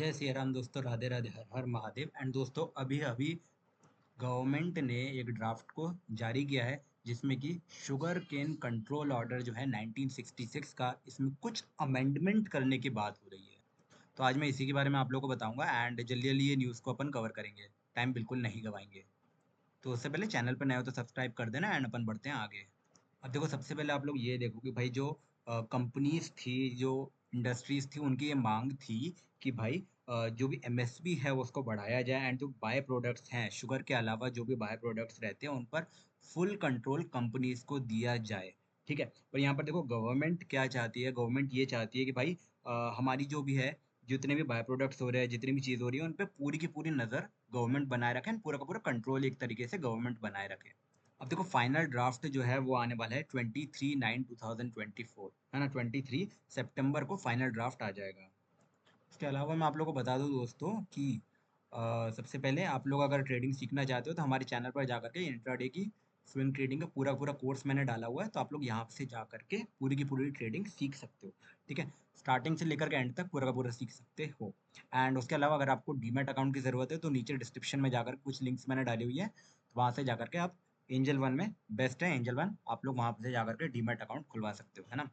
जय सिया राम दोस्तों, राधे राधे, हर हर महादेव। एंड दोस्तों, अभी अभी गवर्नमेंट ने एक ड्राफ्ट को जारी किया है जिसमें कि शुगर केन कंट्रोल ऑर्डर जो है 1966 का, इसमें कुछ अमेंडमेंट करने की बात हो रही है। तो आज मैं इसी के बारे में आप लोगों को बताऊंगा एंड जल्दी जल्दी ये न्यूज़ को अपन कवर करेंगे। टाइम बिल्कुल नहीं गवाएंगे। तो उससे पहले चैनल पर नए हो तो सब्सक्राइब कर देना एंड अपन बढ़ते हैं आगे। अब देखो, सबसे पहले आप लोग ये देखो कि भाई जो कंपनीज थी, जो इंडस्ट्रीज थी, उनकी ये मांग थी कि भाई जो भी एमएसपी है वो उसको बढ़ाया जाए एंड जो बाय प्रोडक्ट्स हैं शुगर के अलावा, जो भी बाय प्रोडक्ट्स रहते हैं उन पर फुल कंट्रोल कंपनीज को दिया जाए। ठीक है। पर यहाँ पर देखो, गवर्नमेंट क्या चाहती है। गवर्नमेंट ये चाहती है कि भाई हमारी जो भी है, जितने भी बाय प्रोडक्ट्स हो रहे हैं, जितनी भी चीज़ हो रही है, उन पर पूरी की पूरी नज़र गवर्नमेंट बनाए रखे, पूरा का पूरा कंट्रोल एक तरीके से गवर्नमेंट बनाए रखे। अब देखो, फाइनल ड्राफ्ट जो है वो आने वाला है 23/9/2024, है ना। 23 सितंबर को फाइनल ड्राफ्ट आ जाएगा। इसके अलावा मैं आप लोगों को बता दूं दोस्तों कि सबसे पहले आप लोग अगर ट्रेडिंग सीखना चाहते हो तो हमारे चैनल पर जाकर के इंट्राडे की स्विंग ट्रेडिंग का पूरा पूरा कोर्स मैंने डाला हुआ है, तो आप लोग यहाँ से जा करके पूरी की पूरी ट्रेडिंग सीख सकते हो। ठीक है। स्टार्टिंग से लेकर के एंड तक पूरा का पूरा सीख सकते हो। एंड उसके अलावा अगर आपको डीमैट अकाउंट की ज़रूरत है तो नीचे डिस्क्रिप्शन में जाकर कुछ लिंक्स मैंने डाली हुई है, तो वहाँ से जाकर के आप एंजल वन में बेस्ट है, एंजल वन, आप लोग वहाँ से जाकर के डीमैट अकाउंट खुलवा सकते हो, है ना।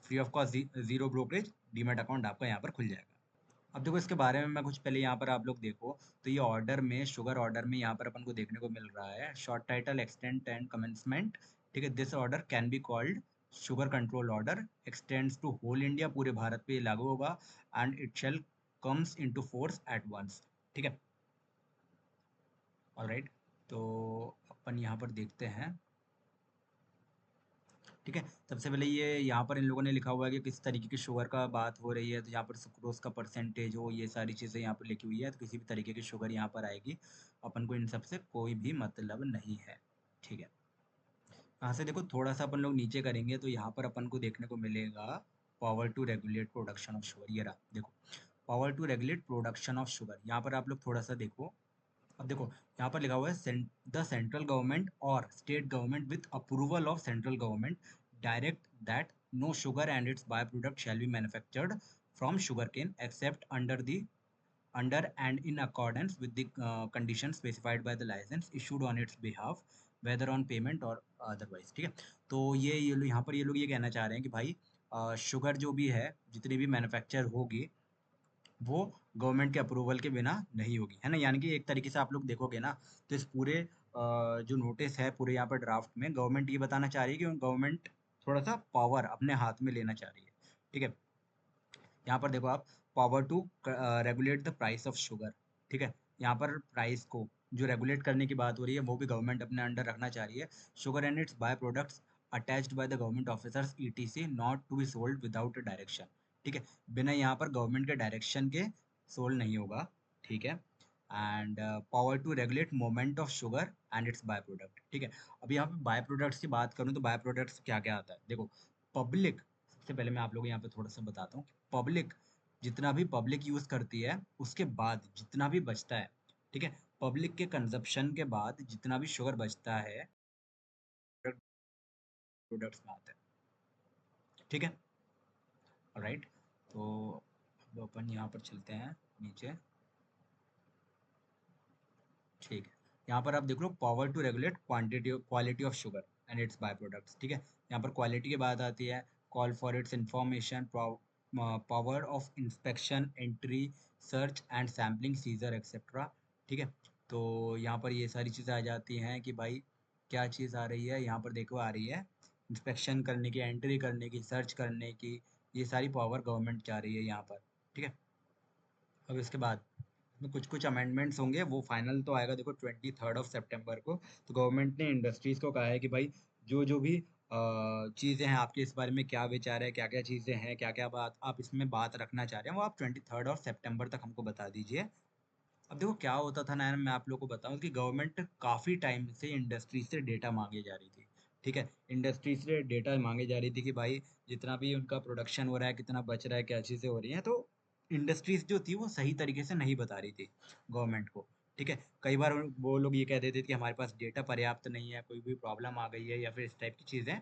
Free of cost, zero brokerage demat account आपका यहाँ पर खुल जाएगा। अब देखो, इसके बारे में मैं कुछ पहले यहाँ पर आप लोग देखो, तो ये ऑर्डर में, शुगर ऑर्डर में यहाँ पर अपन को देखने को मिल रहा है short title, extent and commencement. ठीक है। This order can be called sugar control order, extends to whole India, पूरे भारत पे ये लागू होगा and it shall comes into force at once. ठीक है। ऑलराइट। तो अपन यहाँ पर देखते हैं। ठीक है। सबसे पहले ये यहाँ पर इन लोगों ने लिखा हुआ है कि किस तरीके की शुगर का बात हो रही है, तो यहाँ पर सुक्रोज का परसेंटेज हो, ये सारी चीज़ें यहाँ पर लिखी हुई है, तो किसी भी तरीके की शुगर यहाँ पर आएगी, अपन को इन सब से कोई भी मतलब नहीं है। ठीक है। यहाँ से देखो, थोड़ा सा अपन लोग नीचे करेंगे तो यहाँ पर अपन को देखने को मिलेगा power to regulate production of sugar. ये रहा, देखो, power to regulate production of sugar. यहाँ पर आप लोग थोड़ा सा देखो। अब देखो, यहाँ पर लिखा हुआ है द सेंट्रल गवर्नमेंट और state government with approval of central government direct that no sugar and its by product shall be manufactured from sugarcane except under and in accordance with the conditions specified by the license issued on its behalf, whether on payment or otherwise। ठीक है। तो ये लोग यहाँ पर, ये लोग ये कहना चाह रहे हैं कि भाई शुगर जो भी है, जितनी भी मैन्युफैक्चर होगी, वो गवर्नमेंट के अप्रूवल के बिना नहीं होगी, है ना। यानी कि एक तरीके से आप लोग देखोगे ना, तो इस पूरे जो नोटिस है, पूरे यहाँ पर ड्राफ्ट में गवर्नमेंट ये बताना चाह रही है कि गवर्नमेंट थोड़ा सा पावर अपने हाथ में लेना चाह रही है। ठीक है। यहाँ पर देखो आप, power to regulate the price of sugar. ठीक है। यहाँ पर प्राइस को जो रेगुलेट करने की बात हो रही है वो भी गवर्नमेंट अपने अंडर रखना चाह रही है। Sugar and its by products attached by the government officers ETC not to be sold without direction. ठीक है। बिना यहाँ पर गवर्नमेंट के डायरेक्शन के सोल्ड नहीं होगा। ठीक है। And power to regulate moment of sugar and its by product. ठीक है। अब यहाँ पे बाय प्रोडक्ट्स की बात करूँ तो बाय प्रोडक्ट्स क्या क्या आता है, देखो। पब्लिक, सबसे पहले मैं आप लोग यहाँ पे थोड़ा सा बताता हूँ। पब्लिक, जितना भी पब्लिक यूज करती है उसके बाद जितना भी बचता है, ठीक है, पब्लिक के कंजप्शन के बाद जितना भी शुगर बचता है, प्रोडक्ट्स में आता है। ठीक है। राइट। तो अब अपन यहाँ पर चलते हैं नीचे। ठीक है। यहाँ पर आप देख लो, power to regulate quantity quality of sugar and its by products. ठीक है। यहाँ पर क्वालिटी की बात आती है, call for its information, power of inspection, entry, search and sampling, seizure etcetera. ठीक है। तो यहाँ पर ये सारी चीज़ें आ जाती हैं कि भाई क्या चीज़ आ रही है, यहाँ पर देखो आ रही है इंस्पेक्शन करने की, एंट्री करने की, सर्च करने की, ये सारी पावर गवर्नमेंट चाह रही है यहाँ पर। ठीक है। अब इसके बाद में कुछ कुछ अमेंडमेंट्स होंगे, वो फाइनल तो आएगा देखो 23 सितंबर को। तो गवर्नमेंट ने इंडस्ट्रीज को कहा है कि भाई जो जो भी चीज़ें हैं, आपके इस बारे में क्या विचार है, क्या क्या चीज़ें हैं, क्या क्या बात आप इसमें बात रखना चाह रहे हैं, वो आप 23 सितंबर तक हमको बता दीजिए। अब देखो क्या होता था ना, मैं आप लोग को बताऊं कि गवर्नमेंट काफ़ी टाइम से इंडस्ट्री से डेटा मांगे जा रही थी। ठीक है। इंडस्ट्री से डेटा मांगे जा रही थी कि भाई जितना भी उनका प्रोडक्शन हो रहा है, कितना बच रहा है, क्या चीज़ें हो रही हैं, तो इंडस्ट्रीज जो थी वो सही तरीके से नहीं बता रही थी गवर्नमेंट को। ठीक है। कई बार वो लोग ये कह देते थे कि हमारे पास डेटा पर्याप्त नहीं है, कोई भी प्रॉब्लम आ गई है या फिर इस टाइप की चीज़ें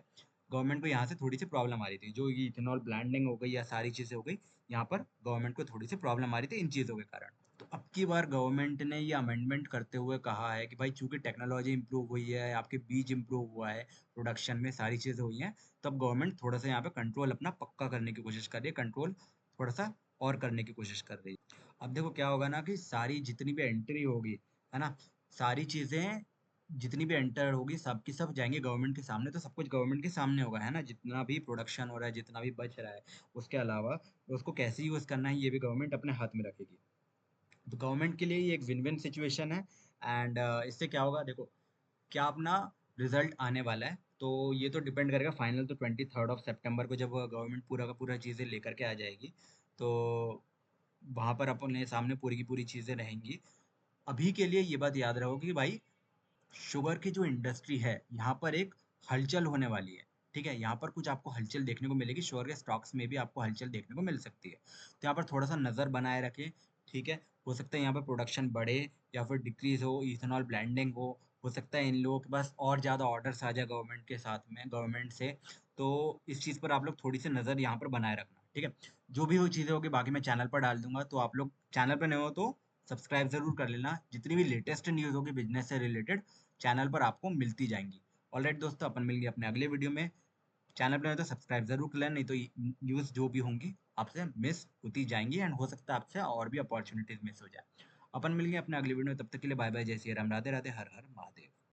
गवर्नमेंट को यहाँ से थोड़ी-सी प्रॉब्लम आ रही थी। जो ये इथेनॉल ब्लेंडिंग हो गई या सारी चीज़ें हो गई, यहाँ पर गवर्नमेंट को थोड़ी-सी प्रॉब्लम आ रही थी इन चीज़ों के कारण। तो अब की बार गवर्नमेंट ने ये अमेंडमेंट करते हुए कहा है कि भाई चूँकि टेक्नोलॉजी इम्प्रूव हुई है, आपके बीज इम्प्रूव हुआ है, प्रोडक्शन में सारी चीज़ें हुई हैं, तो अब गवर्नमेंट थोड़ा-सा यहाँ पे कंट्रोल अपना पक्का करने की कोशिश कर रही है, कंट्रोल थोड़ा-सा और करने की कोशिश कर रही है। अब देखो क्या होगा ना कि सारी जितनी भी एंट्री होगी, है ना? सारी चीज़ें जितनी भी एंटर होगी सब की सब जाएँगे गवर्नमेंट के सामने, तो सब कुछ गवर्नमेंट के सामने होगा, है ना? जितना भी प्रोडक्शन हो रहा है, जितना भी बच रहा है, उसके अलावा उसको कैसे यूज़ करना है, ये भी गवर्नमेंट अपने हाथ में रखेगी। तो गवर्नमेंट के लिए ये एक विन-विन सिचुएशन है एंड इससे क्या होगा देखो, क्या अपना रिज़ल्ट आने वाला है, तो ये तो डिपेंड करेगा फाइनल तो 23rd ऑफ सितंबर को जब गवर्नमेंट पूरा का पूरा चीज़ें लेकर के आ जाएगी, तो वहाँ पर अपने सामने पूरी की पूरी चीज़ें रहेंगी। अभी के लिए ये बात याद रखो कि भाई शुगर की जो इंडस्ट्री है, यहाँ पर एक हलचल होने वाली है, ठीक है? यहाँ पर कुछ आपको हलचल देखने को मिलेगी, शुगर के स्टॉक्स में भी आपको हलचल देखने को मिल सकती है। तो यहाँ पर थोड़ा-सा नज़र बनाए रखें, ठीक है? हो सकता है यहाँ पर प्रोडक्शन बढ़े या फिर डिक्रीज़ हो, इथेनॉल ब्लेंडिंग हो सकता है इन लोगों के पास और ज़्यादा ऑर्डर्स आ जाए गवर्नमेंट के साथ में गवर्नमेंट से, तो इस चीज़ पर आप लोग थोड़ी-सी नज़र यहाँ पर बनाए रखना, ठीक है? जो भी वो चीज़ें होगी बाकी मैं चैनल पर डाल दूँगा, तो आप लोग चैनल पे नए हो तो सब्सक्राइब ज़रूर कर लेना। जितनी भी लेटेस्ट न्यूज़ होगी बिज़नेस से रिलेटेड चैनल पर आपको मिलती जाएँगी। ऑलराइट दोस्तों, अपन मिलेंगे अपने अगले वीडियो में। चैनल पे नए हो तो सब्सक्राइब ज़रूर कर लेना, नहीं तो न्यूज़ जो भी होंगी आपसे मिस होती जाएँगी एंड हो सकता है आपसे और भी अपॉर्च्युनिटीज़ मिस हो जाए। अपन मिलेंगे अपने अगले वीडियो में, तब तक के लिए बाय बाय, जय श्री राम, राधे राधे, हर हर महादेव।